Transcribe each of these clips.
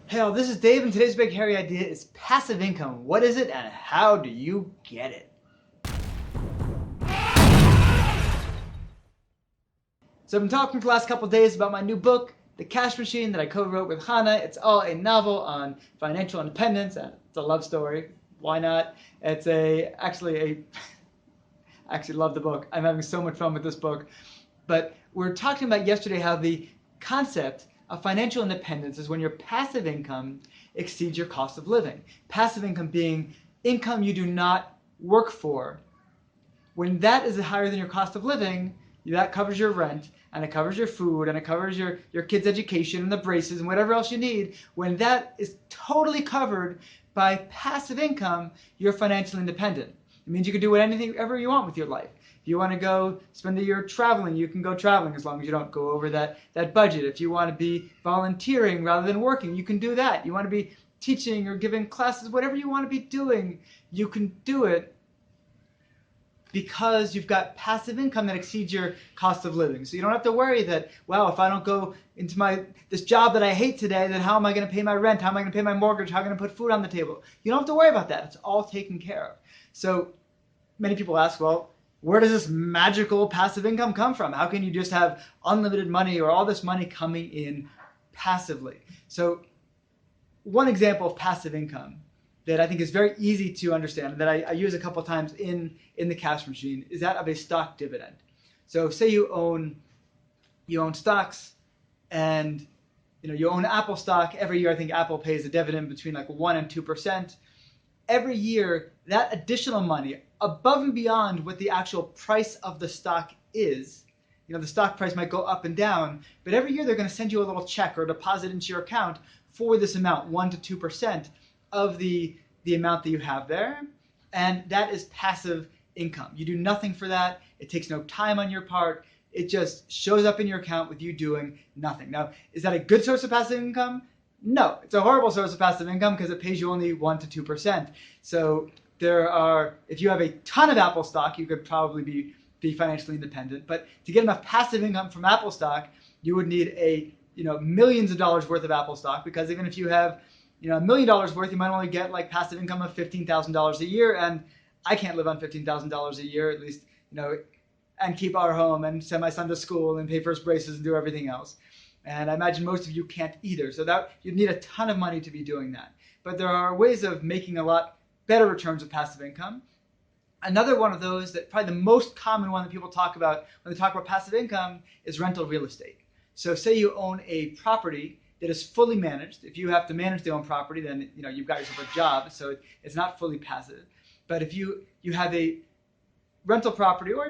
Hey all, this is Dave, and today's big hairy idea is passive income. What is it and how do you get it? So I've been talking for the last couple of days about my new book, The Cash Machine, that I co-wrote with Hannah. It's all a novel on financial independence, and it's a love story. Why not? It's I actually love the book. I'm having so much fun with this book. But we're talking about yesterday how the concept of financial independence is when your passive income exceeds your cost of living. Passive income being income you do not work for. When that is higher than your cost of living, that covers your rent, and it covers your food, and it covers your kids' education and the braces and whatever else you need. When that is totally covered by passive income, you're financially independent. It means you can do whatever you want with your life. If you want to go spend a year traveling, you can go traveling as long as you don't go over that budget. If you want to be volunteering rather than working, you can do that. You want to be teaching or giving classes, whatever you want to be doing, you can do it because you've got passive income that exceeds your cost of living. So you don't have to worry that, well, if I don't go into this job that I hate today, then how am I going to pay my rent? How am I going to pay my mortgage? How am I going to put food on the table? You don't have to worry about that. It's all taken care of. So many people ask, well, where does this magical passive income come from? How can you just have unlimited money or all this money coming in passively? So one example of passive income that I think is very easy to understand, that I use a couple of times in the cash machine, is that of a stock dividend. So say you own stocks, and you own Apple stock. Every year I think Apple pays a dividend between like 1% and 2%. Every year, that additional money, above and beyond what the actual price of the stock is, the stock price might go up and down, but every year they're going to send you a little check or deposit into your account for this amount, 1% to 2% of the amount that you have there. And that is passive income. You do nothing for that. It takes no time on your part. It just shows up in your account with you doing nothing. Now, is that a good source of passive income? No, it's a horrible source of passive income because it pays you only 1% to 2%. So if you have a ton of Apple stock, you could probably be financially independent. But to get enough passive income from Apple stock, you would need millions of dollars worth of Apple stock, because even if you have $1 million worth, you might only get like passive income of $15,000 a year, and I can't live on $15,000 a year, at least, and keep our home and send my son to school and pay for his braces and do everything else. And I imagine most of you can't either. So that you'd need a ton of money to be doing that. But there are ways of making a lot better returns of passive income. Another one of those, that probably the most common one that people talk about when they talk about passive income, is rental real estate. So say you own a property that is fully managed. If you have to manage your own property, then you've got yourself a job, so it's not fully passive. But if you have a rental property, or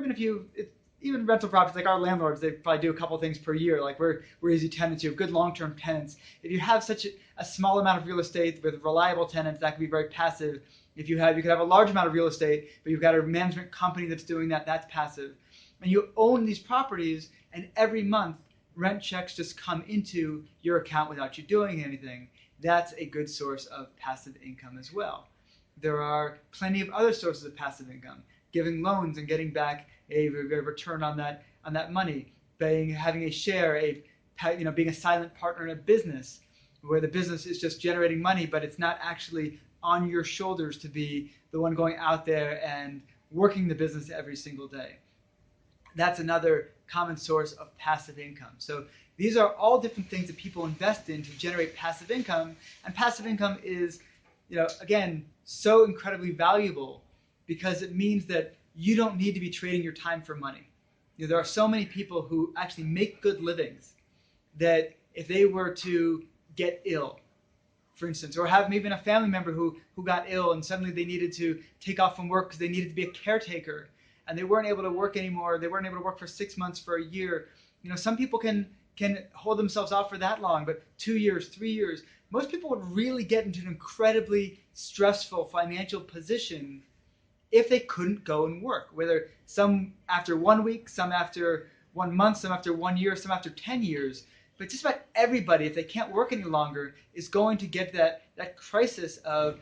even rental properties, like our landlords, they probably do a couple things per year. Like we're easy tenants, you have good long-term tenants. If you have such a small amount of real estate with reliable tenants, that can be very passive. You could have a large amount of real estate, but you've got a management company that's doing that, that's passive. And you own these properties, and every month rent checks just come into your account without you doing anything. That's a good source of passive income as well. There are plenty of other sources of passive income. Giving loans and getting back a return on that money, having a share, being a silent partner in a business where the business is just generating money, but it's not actually on your shoulders to be the one going out there and working the business every single day. That's another common source of passive income. So these are all different things that people invest in to generate passive income, and passive income is, again, so incredibly valuable because it means that you don't need to be trading your time for money. There are so many people who actually make good livings that if they were to get ill, for instance, or have maybe a family member who got ill and suddenly they needed to take off from work because they needed to be a caretaker and they weren't able to work anymore, they weren't able to work for 6 months, for a year. Some people can hold themselves out for that long, but 2 years, 3 years. Most people would really get into an incredibly stressful financial position if they couldn't go and work, whether some after 1 week, some after 1 month, some after 1 year, some after 10 years. But just about everybody, if they can't work any longer, is going to get that crisis of,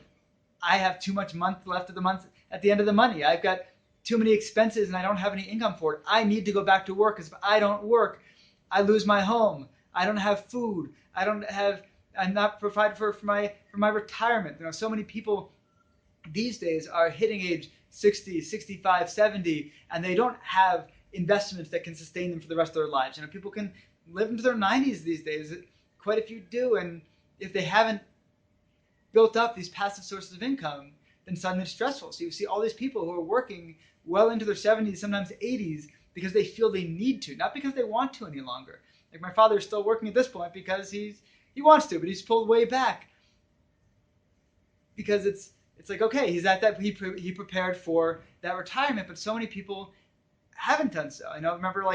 I have too much month left of the month at the end of the money. I've got too many expenses and I don't have any income for it. I need to go back to work, because if I don't work, I lose my home. I don't have food. I don't have and not provide for my retirement. So many people these days are hitting age 60, 65, 70, and they don't have investments that can sustain them for the rest of their lives. People can live into their 90s these days. Quite a few do, and if they haven't built up these passive sources of income, then suddenly it's stressful. So you see all these people who are working well into their 70s, sometimes 80s, because they feel they need to, not because they want to any longer. Like my father is still working at this point because he wants to, but he's pulled way back because it's like, okay, he's at that, he prepared for that retirement, but so many people haven't done so. I remember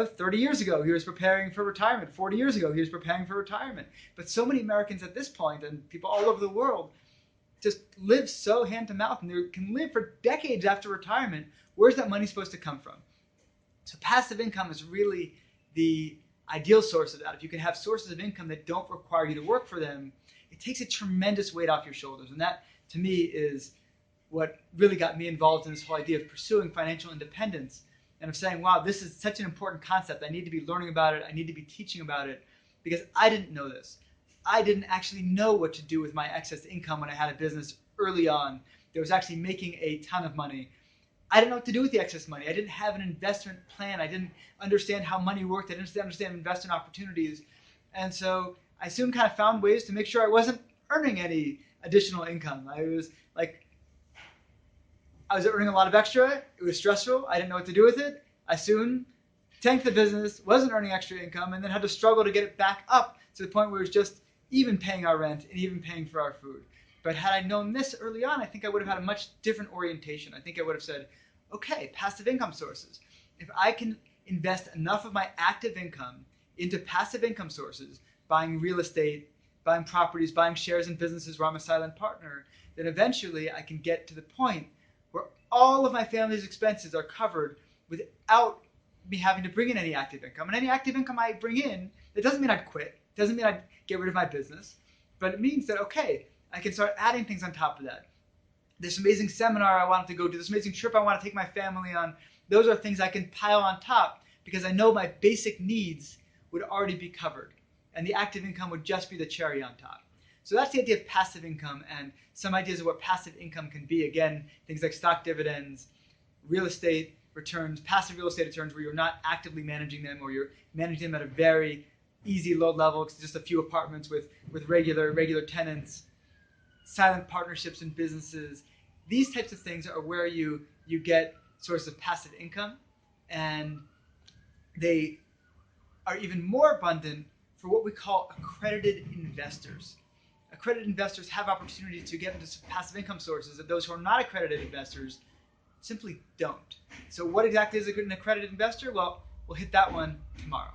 30 years ago, he was preparing for retirement. 40 years ago, he was preparing for retirement. But so many Americans at this point, and people all over the world, just live so hand to mouth, and they can live for decades after retirement. Where's that money supposed to come from? So passive income is really the ideal source of that. If you can have sources of income that don't require you to work for them, it takes a tremendous weight off your shoulders. And that, to me, is what really got me involved in this whole idea of pursuing financial independence and of saying, wow, this is such an important concept. I need to be learning about it. I need to be teaching about it, because I didn't know this. I didn't actually know what to do with my excess income when I had a business early on that was actually making a ton of money. I didn't know what to do with the excess money. I didn't have an investment plan. I didn't understand how money worked. I didn't understand investment opportunities. And so I soon kind of found ways to make sure I wasn't earning any additional income. I was earning a lot of extra. It was stressful. I didn't know what to do with it. I soon tanked the business, wasn't earning extra income, and then had to struggle to get it back up to the point where it was just even paying our rent and even paying for our food. But had I known this early on, I think I would have had a much different orientation. I think I would have said, okay, passive income sources. If I can invest enough of my active income into passive income sources, buying real estate, buying properties, buying shares in businesses where I'm a silent partner, then eventually I can get to the point where all of my family's expenses are covered without me having to bring in any active income. And any active income I bring in, it doesn't mean I'd quit. It doesn't mean I'd get rid of my business. But it means that, okay, I can start adding things on top of that. This amazing seminar I wanted to go to, this amazing trip I want to take my family on, those are things I can pile on top because I know my basic needs would already be covered. And the active income would just be the cherry on top. So that's the idea of passive income, and some ideas of what passive income can be. Again, things like stock dividends, real estate returns, passive real estate returns where you're not actively managing them, or you're managing them at a very easy low level, it's just a few apartments with regular tenants, silent partnerships in businesses. These types of things are where you get sources of passive income, and they are even more abundant for what we call accredited investors. Accredited investors have opportunity to get into passive income sources that those who are not accredited investors simply don't. So what exactly is an accredited investor? Well, we'll hit that one tomorrow.